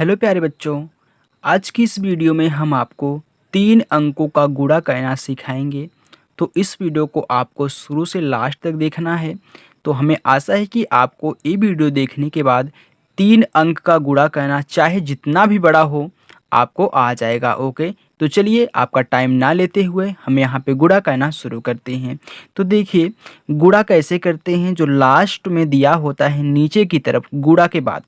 Hello प्यारे बच्चों। आज की इस वीडियो में हम आपको 3 अंकों का गुणा करना सिखाएंगे। तो इस वीडियो को आपको शुरू से लास्ट तक देखना है। तो हमें आशा है कि आपको ये वीडियो देखने के बाद 3 अंक का गुणा करना चाहे जितना भी बड़ा हो आपको आ जाएगा। ओके, तो चलिए आपका टाइम ना लेते हुए हम यहाँ पे गुणा करना शुरू करते हैं। तो देखिए गुणा कैसे करते हैं। जो लास्ट में दिया होता है नीचे की तरफ गुणा के बाद,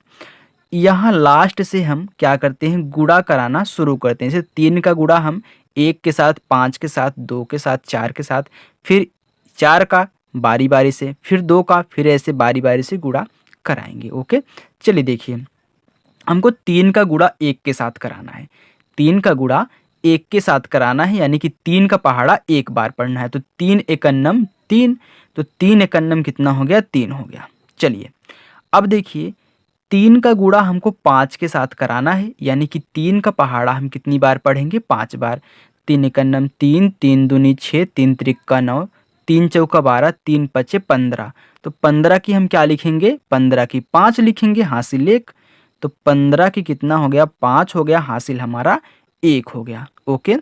यहाँ लास्ट से हम क्या करते हैं, गुणा कराना शुरू करते हैं। जैसे 3 का गुणा हम 1 के साथ, 5 के साथ, 2 के साथ, 4 के साथ, फिर 4 का बारी बारी से, फिर 2 का, फिर ऐसे बारी बारी से गुणा कराएंगे। ओके, चलिए देखिए हमको 3 का गुणा 1 के साथ कराना है। 3 का गुणा 1 के साथ कराना है, यानी कि 3 का पहाड़ा एक बार पढ़ना है। तो 3 एकन्नम 3, तो 3 एकन्नम कितना हो गया, 3 हो गया। चलिए अब देखिए 3 का गुणा हमको 5 के साथ कराना है, यानी कि 3 का पहाड़ा हम कितनी बार पढ़ेंगे, 5 बार। 3 एकन्नम 3, 3 दूनी 6, 3 त्रिक्का 9, 3 चौका 12, 3 पचे 15। तो 15 की हम क्या लिखेंगे, 15 की 5 लिखेंगे, हासिल 1। तो 15 की कितना हो गया, 5 हो गया, हासिल हमारा 1 हो गया। ओके,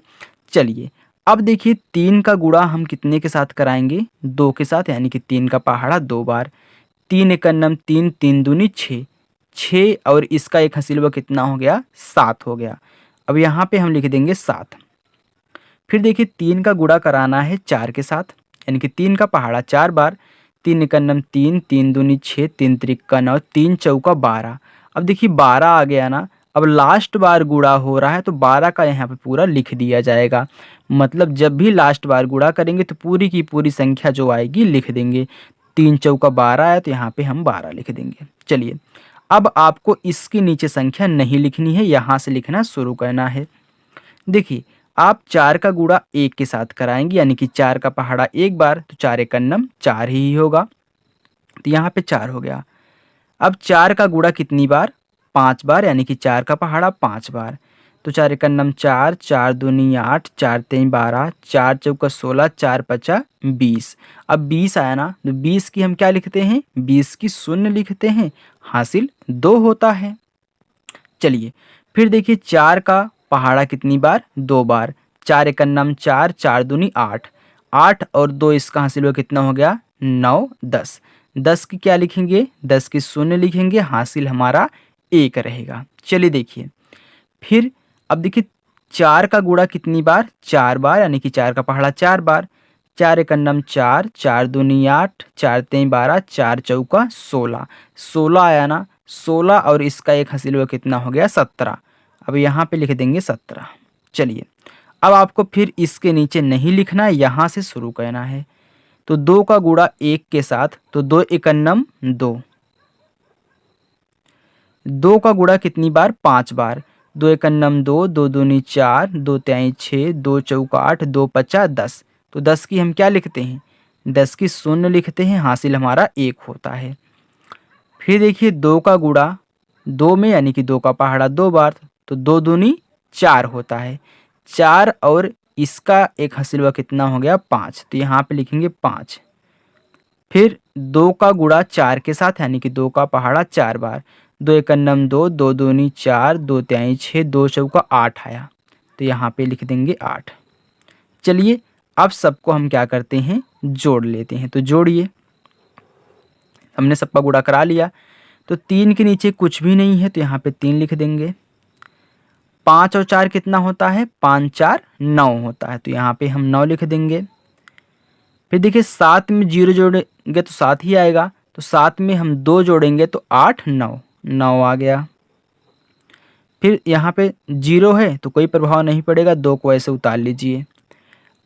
चलिए अब देखिए 3 का गुणा हम कितने के साथ कराएंगे, 2 के साथ, यानी कि 3 का पहाड़ा 2 बार। 3 एकन्नम 3, 3 दूनी 6, 6 और इसका एक हसीलवा कितना हो गया, 7 हो गया। अब यहाँ पे हम लिख देंगे 7। फिर देखिए 3 का गुणा कराना है 4 के साथ, यानी कि 3 का पहाड़ा 4 बार। 3 एकन्नम 3, 3 दूनी 6, 3 त्रिक्का 9, 3 चौका 12। अब देखिए 12 आ गया ना। अब लास्ट बार गुणा हो रहा है तो 12 का यहाँ पे पूरा लिख दिया जाएगा। मतलब जब भी लास्ट बार गुणा करेंगे तो पूरी की पूरी संख्या जो आएगी लिख देंगे। 3 चौका 12 है तो यहाँ पे हम 12 लिख देंगे। चलिए अब आपको इसके नीचे संख्या नहीं लिखनी है, यहाँ से लिखना शुरू करना है। देखिए आप 4 का गुणा 1 के साथ कराएंगे, यानी कि 4 का पहाड़ा एक बार, तो 4 एकन्नम 4 ही होगा। तो यहाँ पे 4 हो गया। अब 4 का गुणा कितनी बार, 5 बार, यानी कि 4 का पहाड़ा 5 बार। तो 4 एकन्नम 4, 4 दूनी 8, 4 तीन 12, 4 चौका 16, 4 पचा 20। अब 20 आया ना, तो 20 की हम क्या लिखते हैं, 20 की शून्य लिखते हैं, हासिल 2 होता है। चलिए फिर देखिए 4 का पहाड़ा कितनी बार, 2 बार। 4 एकन्नम 4, 4 दूनी 8, 8 और 2 इसका हासिल हुआ कितना हो गया, 9, 10। 10 की क्या लिखेंगे, 10 की शून्य लिखेंगे, हासिल हमारा 1 रहेगा। चलिए देखिए फिर अब देखिए 4 का गुणा कितनी बार, 4 बार, यानी कि 4 का पहाड़ा 4 बार। 4 एकन्नम 4, 4 दूनी 8, 4 तीन 12, 4 चौका 16, 16 आया ना। 16 और इसका एक हासिल हुआ कितना हो गया, 17। अब यहाँ पे लिख देंगे 17। चलिए अब आपको फिर इसके नीचे नहीं लिखना है, यहाँ से शुरू करना है। तो 2 का गुणा 1 के साथ, तो 2 एकन्नम 2। 2 का गुणा कितनी बार, 5 बार। 2 एकन्नम 2, 2 दूनी 4, 2 त्याई 6, 2 चौका 8, 2 पचा 10। तो 10 की हम क्या लिखते हैं, 10 की शून्य लिखते हैं, हासिल हमारा 1 होता है। फिर देखिए 2 का गुणा 2 में, यानी कि 2 का पहाड़ा 2 बार, तो 2 दूनी 4 होता है। 4 और इसका एक हसीलवा कितना हो गया, 5। तो यहाँ पे लिखेंगे 5। फिर 2 का गुणा 4 के साथ, यानी कि 2 का पहाड़ा 4 बार। 2 एकन्नम 2, 2 दूनी 4, 2 त्याई 6, 2 चौका 8 आया। तो यहाँ पे लिख देंगे 8। चलिए अब सबको हम क्या करते हैं, जोड़ लेते हैं। तो जोड़िए, हमने सबका गुणा करा लिया। तो 3 के नीचे कुछ भी नहीं है तो यहाँ पे 3 लिख देंगे। 5 और 4 कितना होता है, 5 4 9 होता है, तो यहाँ पे हम 9 लिख देंगे। फिर देखिए 7 में 0 जोड़ेंगे तो 7 ही आएगा, तो 7 में हम 2 जोड़ेंगे तो 8 9, 9 आ गया। फिर यहाँ पे 0 है तो कोई प्रभाव नहीं पड़ेगा, 2 को ऐसे उतार लीजिए।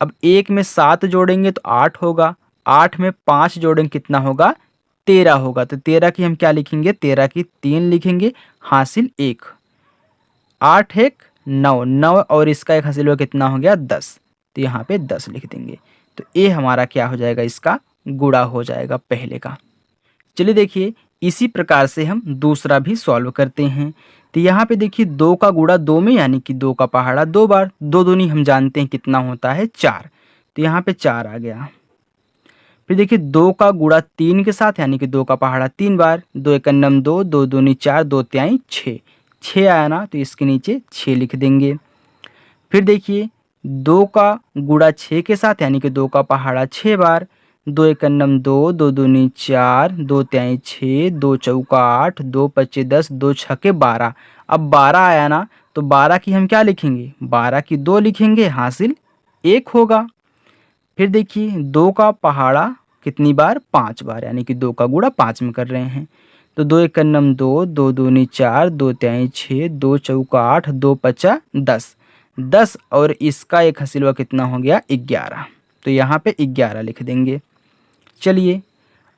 अब 1 में 7 जोड़ेंगे तो 8 होगा, 8 में 5 जोड़ेंगे कितना होगा, 13 होगा। तो 13 की हम क्या लिखेंगे, 13 की 3 लिखेंगे, हासिल 1। 8 1 9, 9 और इसका एक हासिल हुआ कितना हो गया, 10। तो यहाँ पे 10 लिख देंगे। तो ये हमारा क्या हो जाएगा, इसका गुणा हो जाएगा पहले का। चलिए देखिए इसी प्रकार से हम दूसरा भी सॉल्व करते हैं। तो यहाँ पे देखिए 2 का गुणा 2 में, यानी कि 2 का पहाड़ा 2 बार। 2 दूनी हम जानते हैं कितना होता है, 4। तो यहाँ पे 4 आ गया। फिर देखिए 2 का गुणा 3 के साथ, यानी कि 2 का पहाड़ा 3 बार। 2 एकन्नम 2, 2 दूनी 4, 2 त्याई 6, 6 आया ना, तो इसके नीचे 6 लिख देंगे। फिर देखिए 2 का गुणा 6 के साथ यानी कि 2 का पहाड़ा 6 बार। 2 एकम नम 2, 2 दूनी 4, 2 तिहाई 6, 2 चौका 8, 2 पच्चे 10, 2 छक्के 12। अब 12 आया ना, तो 12 की हम क्या लिखेंगे, 12 की 2 लिखेंगे, हासिल 1 होगा। फिर देखिए 2 का पहाड़ा कितनी बार, 5 बार, यानी कि 2 का गुणा 5 में कर रहे हैं। तो 2 एकम नम 2, 2 दूनी 4, 2 तिहाई 6, 2 चौका 8, 2 पचा 10। 10 और इसका एक हसीलवा कितना हो गया, 11। तो यहाँ पे 11 लिख देंगे। चलिए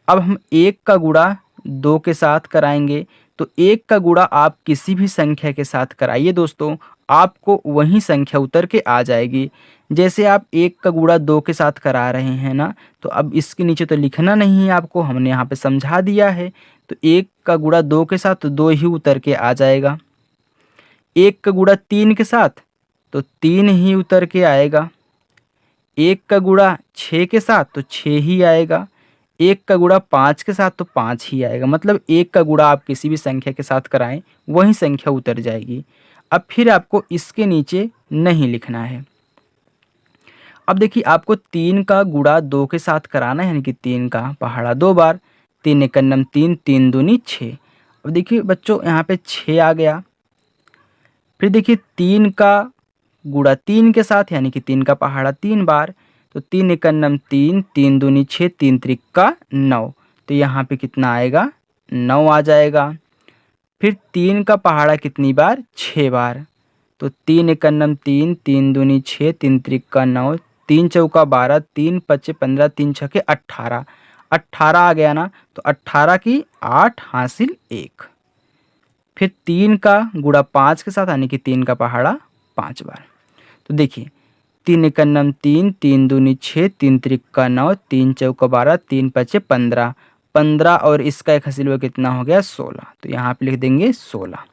अब हम 1 का गुणा 2 के साथ कराएंगे। तो 1 का गुणा आप किसी भी संख्या के साथ कराइए दोस्तों, आपको वही संख्या उतर के आ जाएगी। जैसे आप 1 का गुणा 2 के साथ करा रहे हैं ना, तो अब इसके नीचे तो लिखना नहीं है आपको, हमने यहाँ पे समझा दिया है। तो 1 का गुणा 2 के साथ तो 2 ही उतर के आ जाएगा। 1 का गुणा 3 के साथ तो 3 ही उतर के आएगा। 1 का गुणा 6 के साथ तो 6 ही आएगा। 1 का गुणा 5 के साथ तो 5 ही आएगा। मतलब 1 का गुणा आप किसी भी संख्या के साथ कराएं, वही संख्या उतर जाएगी। अब फिर आपको इसके नीचे नहीं लिखना है। अब देखिए आपको 3 का गुणा 2 के साथ कराना है, यानी कि 3 का पहाड़ा 2 बार। 3 एकम नम 3, 3 दूनी 6। अब देखिए बच्चों यहाँ पे 6 आ गया। फिर देखिए 3 का गुणा 3 के साथ, यानी कि 3 का पहाड़ा 3 बार। तो 3 एकम नम 3, 3 दूनी 6, 3 त्रिका 9। तो यहाँ पे कितना आएगा, 9 आ जाएगा। फिर 3 का पहाड़ा कितनी बार, 6 बार। तो 3 एकम नम 3, 3 दूनी 6, 3 त्रिका 9, 3 चौका 12, 3 पच्चे 15, 3 छक्के 18। 18 आ गया ना, तो 18 की 8 हासिल 1। फिर 3 का गुणा 5 के साथ, यानी कि 3 का पहाड़ा 5 बार। तो देखिए 3 एकम नम 3, 3 दूनी 6, 3 त्रिका 9, 3 चौका 12, 3 पच्चे 15। 15 और इसका एक हसीलवा कितना हो गया, 16। तो यहाँ पे लिख देंगे 16।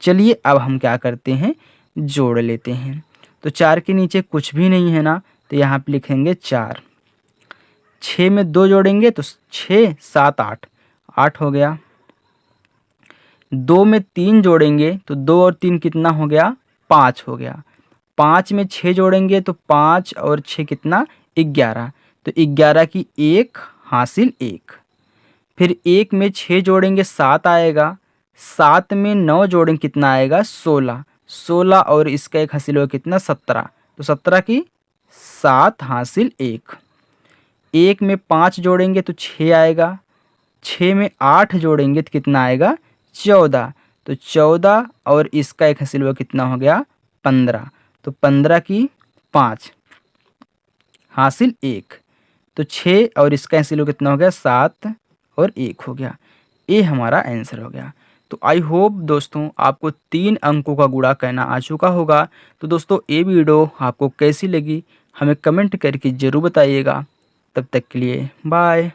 चलिए अब हम क्या करते हैं, जोड़ लेते हैं। तो 4 के नीचे कुछ भी नहीं है ना, तो यहाँ पे लिखेंगे 4। 6 में 2 जोड़ेंगे तो 6 7 8, 8 हो गया। 2 में 3 जोड़ेंगे तो 2 और 3 कितना हो गया, 5 हो गया। 5 में 6 जोड़ेंगे तो 5 और 6 कितना, 11। तो 11 की 1 हासिल 1। फिर 1 में 6 जोड़ेंगे 7 आएगा। 7 में 9 जोड़ेंगे कितना आएगा, 16। 16 और इसका एक हासिल होगा कितना, 17। तो 17 की 7 हासिल 1। 1 में 5 जोड़ेंगे तो 6 आएगा। 6 में 8 जोड़ेंगे तो कितना आएगा, 14। तो 14 और इसका एक हासिल हुआ कितना हो गया, 15। तो 15 की 5 हासिल 1। तो 6 और इसका हासिल कितना हो गया, 7 और 1 हो गया। ये हमारा आंसर हो गया। तो आई होप दोस्तों आपको 3 अंकों का गुणा कहना आ चुका होगा। तो दोस्तों ये वीडियो आपको कैसी लगी हमें कमेंट करके ज़रूर बताइएगा। तब तक के लिए बाय।